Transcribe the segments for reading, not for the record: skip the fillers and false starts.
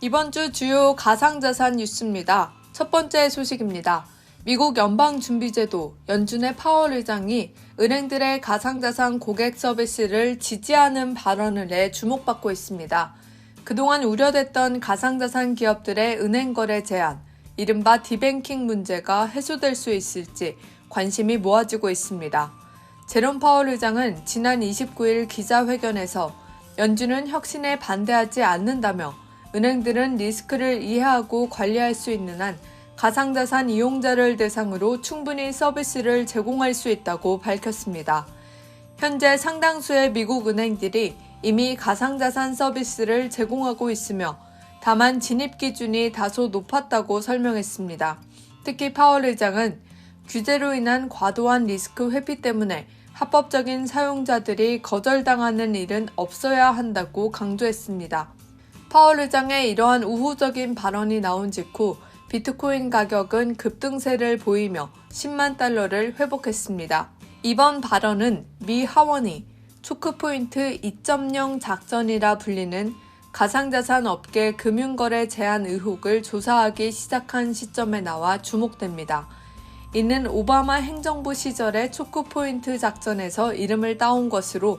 이번 주 주요 가상자산 뉴스입니다. 첫 번째 소식입니다. 미국 연방준비제도 연준의 파월 의장이 은행들의 가상자산 고객 서비스를 지지하는 발언을 내 주목받고 있습니다. 그동안 우려됐던 가상자산 기업들의 은행 거래 제한, 이른바 디뱅킹 문제가 해소될 수 있을지 관심이 모아지고 있습니다. 제롬 파월 의장은 지난 29일 기자회견에서 연준은 혁신에 반대하지 않는다며 은행들은 리스크를 이해하고 관리할 수 있는 한 가상자산 이용자를 대상으로 충분히 서비스를 제공할 수 있다고 밝혔습니다. 현재 상당수의 미국 은행들이 이미 가상자산 서비스를 제공하고 있으며 다만 진입 기준이 다소 높았다고 설명했습니다. 특히 파월 의장은 규제로 인한 과도한 리스크 회피 때문에 합법적인 사용자들이 거절당하는 일은 없어야 한다고 강조했습니다. 파월 의장의 이러한 우호적인 발언이 나온 직후 비트코인 가격은 급등세를 보이며 10만 달러를 회복했습니다. 이번 발언은 미 하원이 초크포인트 2.0 작전이라 불리는 가상자산 업계 금융거래 제한 의혹을 조사하기 시작한 시점에 나와 주목됩니다. 이는 오바마 행정부 시절의 초크포인트 작전에서 이름을 따온 것으로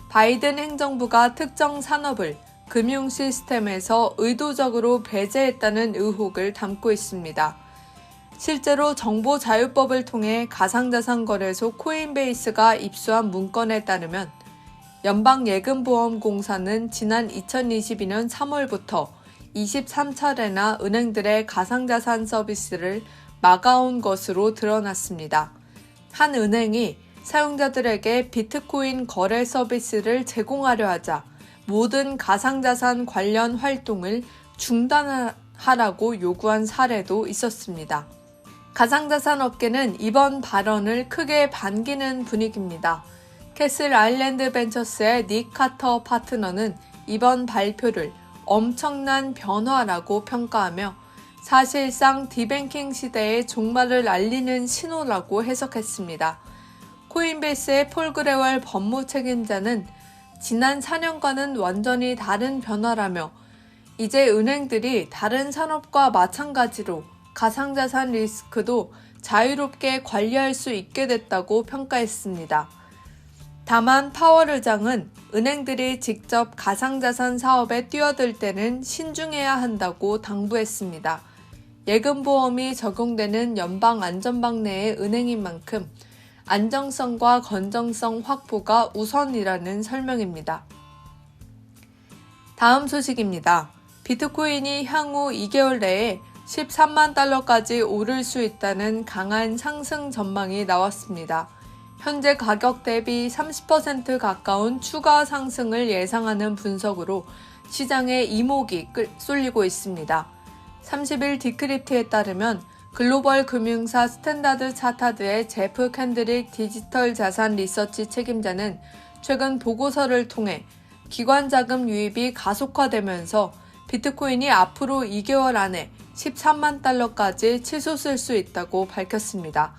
바이든 행정부가 특정 산업을 금융 시스템에서 의도적으로 배제했다는 의혹을 담고 있습니다. 실제로 정보자유법을 통해 가상자산 거래소 코인베이스가 입수한 문건에 따르면 연방예금보험공사는 지난 2022년 3월부터 23차례나 은행들의 가상자산 서비스를 막아온 것으로 드러났습니다. 한 은행이 사용자들에게 비트코인 거래 서비스를 제공하려 하자 모든 가상자산 관련 활동을 중단하라고 요구한 사례도 있었습니다. 가상자산 업계는 이번 발언을 크게 반기는 분위기입니다. 캐슬 아일랜드 벤처스의 닉 카터 파트너는 이번 발표를 엄청난 변화라고 평가하며 사실상 디뱅킹 시대의 종말을 알리는 신호라고 해석했습니다. 코인베이스의 폴 그레월 법무 책임자는 지난 4년과는 완전히 다른 변화라며 이제 은행들이 다른 산업과 마찬가지로 가상자산 리스크도 자유롭게 관리할 수 있게 됐다고 평가했습니다. 다만 파월 의장은 은행들이 직접 가상자산 사업에 뛰어들 때는 신중해야 한다고 당부했습니다. 예금보험이 적용되는 연방안전망 내의 은행인 만큼 안정성과 건전성 확보가 우선이라는 설명입니다. 다음 소식입니다. 비트코인이 향후 2개월 내에 13만 달러까지 오를 수 있다는 강한 상승 전망이 나왔습니다. 현재 가격 대비 30% 가까운 추가 상승을 예상하는 분석으로 시장에 이목이 쏠리고 있습니다. 30일 디크립트에 따르면 글로벌 금융사 스탠다드 차타드의 제프 캔드릭 디지털 자산 리서치 책임자는 최근 보고서를 통해 기관 자금 유입이 가속화되면서 비트코인이 앞으로 2개월 안에 13만 달러까지 치솟을 수 있다고 밝혔습니다.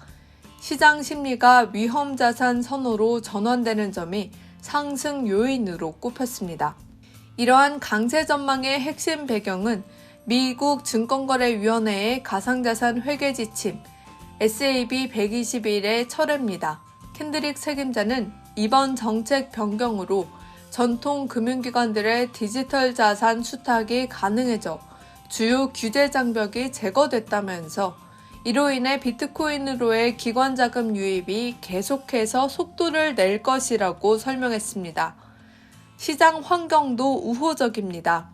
시장 심리가 위험 자산 선호로 전환되는 점이 상승 요인으로 꼽혔습니다. 이러한 강세 전망의 핵심 배경은 미국 증권거래위원회의 가상자산 회계 지침 SAB 121의 철회입니다. 캔드릭 책임자는 이번 정책 변경으로 전통 금융기관들의 디지털 자산 수탁이 가능해져 주요 규제 장벽이 제거됐다면서 이로 인해 비트코인으로의 기관 자금 유입이 계속해서 속도를 낼 것이라고 설명했습니다. 시장 환경도 우호적입니다.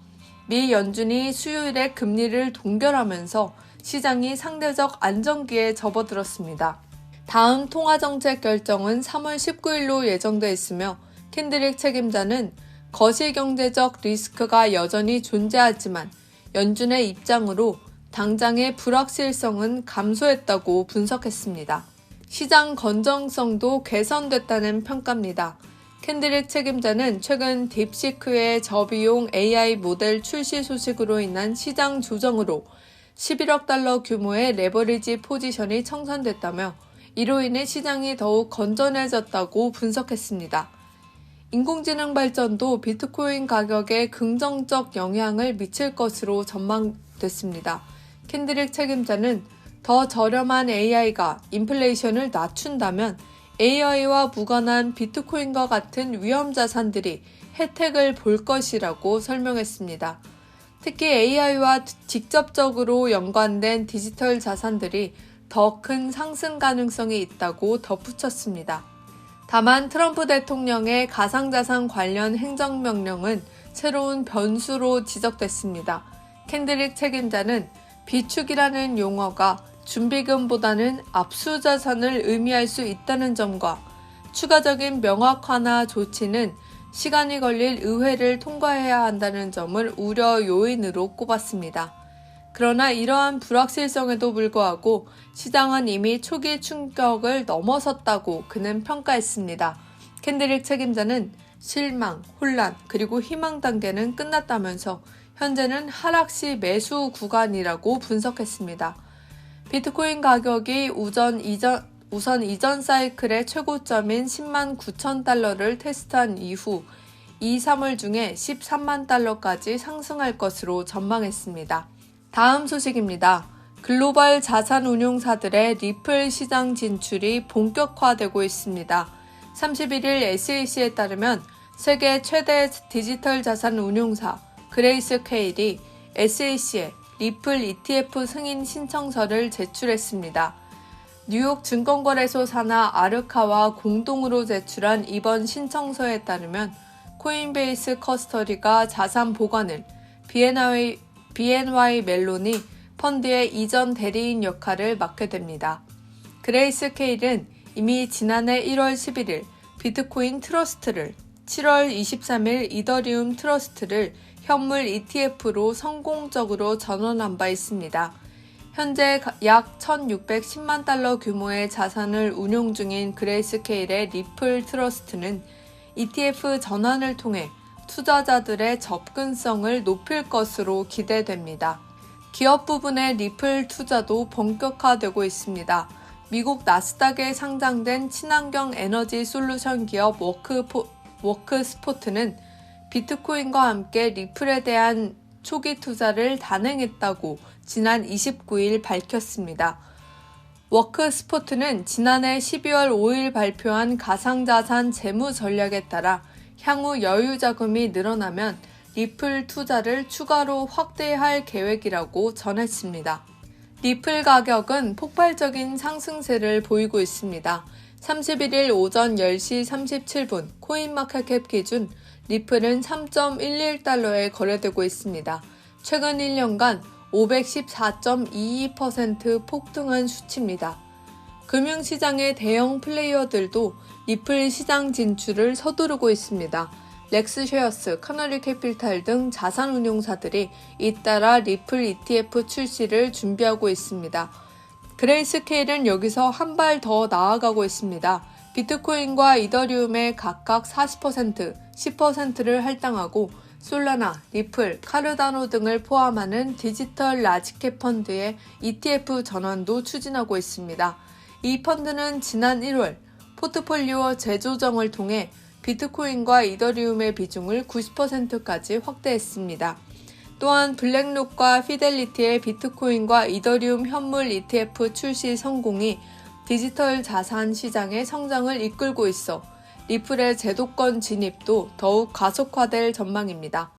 미 연준이 수요일에 금리를 동결하면서 시장이 상대적 안정기에 접어들었습니다. 다음 통화정책 결정은 3월 19일로 예정돼 있으며 캔드릭 책임자는 거시경제적 리스크가 여전히 존재하지만 연준의 입장으로 당장의 불확실성은 감소했다고 분석했습니다. 시장 건전성도 개선됐다는 평가입니다. 캔드릭 책임자는 최근 딥시크의 저비용 AI 모델 출시 소식으로 인한 시장 조정으로 11억 달러 규모의 레버리지 포지션이 청산됐다며 이로 인해 시장이 더욱 건전해졌다고 분석했습니다. 인공지능 발전도 비트코인 가격에 긍정적 영향을 미칠 것으로 전망됐습니다. 캔드릭 책임자는 더 저렴한 AI가 인플레이션을 낮춘다면 AI와 무관한 비트코인과 같은 위험 자산들이 혜택을 볼 것이라고 설명했습니다. 특히 AI와 직접적으로 연관된 디지털 자산들이 더 큰 상승 가능성이 있다고 덧붙였습니다. 다만 트럼프 대통령의 가상자산 관련 행정명령은 새로운 변수로 지적됐습니다. 캔드릭 책임자는 비축이라는 용어가 준비금보다는 압수자산을 의미할 수 있다는 점과 추가적인 명확화나 조치는 시간이 걸릴 의회를 통과해야 한다는 점을 우려 요인으로 꼽았습니다. 그러나 이러한 불확실성에도 불구하고 시장은 이미 초기 충격을 넘어섰다고 그는 평가했습니다. 캔드릭 책임자는 실망, 혼란, 그리고 희망 단계는 끝났다면서 현재는 하락시 매수 구간이라고 분석했습니다. 비트코인 가격이 우선 이전 사이클의 최고점인 10만 9천 달러를 테스트한 이후 2, 3월 중에 13만 달러까지 상승할 것으로 전망했습니다. 다음 소식입니다. 글로벌 자산운용사들의 리플 시장 진출이 본격화되고 있습니다. 31일 SEC에 따르면 세계 최대 디지털 자산 운용사 그레이스케일이 SEC에 리플 ETF 승인 신청서를 제출했습니다. 뉴욕 증권거래소 산하 아르카와 공동으로 제출한 이번 신청서에 따르면 코인베이스 커스터디가 자산 보관을, BNY 멜론이 펀드의 이전 대리인 역할을 맡게 됩니다. 그레이스케일은 이미 지난해 1월 11일 비트코인 트러스트를, 7월 23일 이더리움 트러스트를 현물 ETF로 성공적으로 전환한 바 있습니다. 현재 약 1,610만 달러 규모의 자산을 운용 중인 그레이스케일의 리플 트러스트는 ETF 전환을 통해 투자자들의 접근성을 높일 것으로 기대됩니다. 기업 부분의 리플 투자도 본격화되고 있습니다. 미국 나스닥에 상장된 친환경 에너지 솔루션 기업 워크스포트는 비트코인과 함께 리플에 대한 초기 투자를 단행했다고 지난 29일 밝혔습니다. 워크스포트는 지난해 12월 5일 발표한 가상자산 재무 전략에 따라 향후 여유 자금이 늘어나면 리플 투자를 추가로 확대할 계획이라고 전했습니다. 리플 가격은 폭발적인 상승세를 보이고 있습니다. 31일 오전 10시 37분 코인마켓캡 기준 리플은 3.11달러에 거래되고 있습니다. 최근 1년간 514.22% 폭등한 수치입니다. 금융시장의 대형 플레이어들도 리플 시장 진출을 서두르고 있습니다. 렉스쉐어스, 카너리 캐피탈 등 자산운용사들이 잇따라 리플 ETF 출시를 준비하고 있습니다. 그레이스케일은 여기서 한 발 더 나아가고 있습니다. 비트코인과 이더리움에 각각 40%, 10%를 할당하고 솔라나, 리플, 카르다노 등을 포함하는 디지털 라지캡 펀드의 ETF 전환도 추진하고 있습니다. 이 펀드는 지난 1월 포트폴리오 재조정을 통해 비트코인과 이더리움의 비중을 90%까지 확대했습니다. 또한 블랙록과 피델리티의 비트코인과 이더리움 현물 ETF 출시 성공이 디지털 자산 시장의 성장을 이끌고 있어 리플의 제도권 진입도 더욱 가속화될 전망입니다.